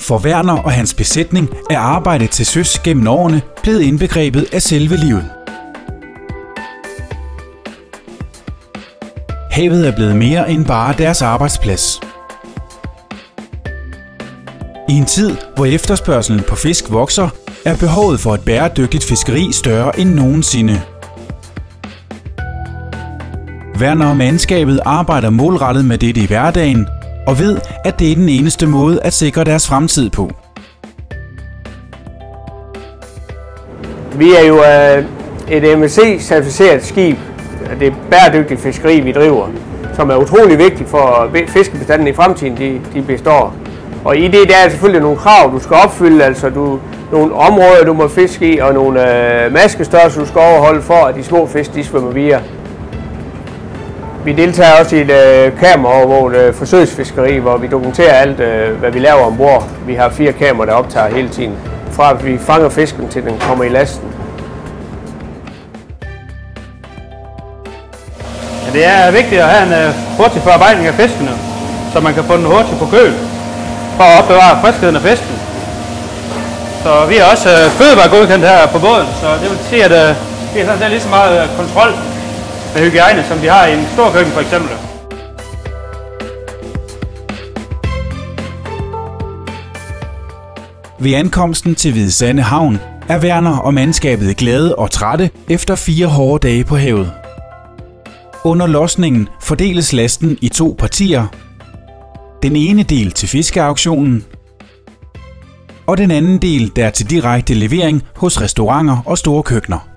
For Werner og hans besætning er arbejdet til søs gennem årene blevet indbegrebet af selve livet. Havet er blevet mere end bare deres arbejdsplads. I en tid, hvor efterspørgselen på fisk vokser, er behovet for et bæredygtigt fiskeri større end nogensinde. Werner og mandskabet arbejder målrettet med dette i hverdagen og ved, at det er den eneste måde at sikre deres fremtid på. Vi er jo et MSC-certificeret skib. Det er bæredygtigt fiskeri, vi driver, som er utrolig vigtigt for fiskebestanden i fremtiden, de består. Og i det der er selvfølgelig nogle krav, du skal opfylde, altså nogle områder, du må fiske i, og nogle maskestørrelser, du skal overholde for, at de små fisk, de svømmer videre. Vi deltager også i et kameraovervåget forsøgsfiskeri, hvor vi dokumenterer alt, hvad vi laver ombord. Vi har 4 kameraer, der optager hele tiden, fra at vi fanger fisken til den kommer i lasten. Ja, det er vigtigt at have en hurtig forarbejdning af fiskene, så man kan få den hurtigt på køl, for at opbevare friskheden af fisken. Så vi er også fødevaregodkendt her på båden, så det vil sige, at vi har sådan lige så meget kontrol med hygiejne, som vi har i en stor køkken for eksempel. Ved ankomsten til Hvide Sande Havn er Werner og mandskabet glade og trætte efter 4 hårde dage på havet. Under losningen fordeles lasten i 2 partier. Den ene del til fiskeauktionen, og den anden del der til direkte levering hos restauranter og store køkkener.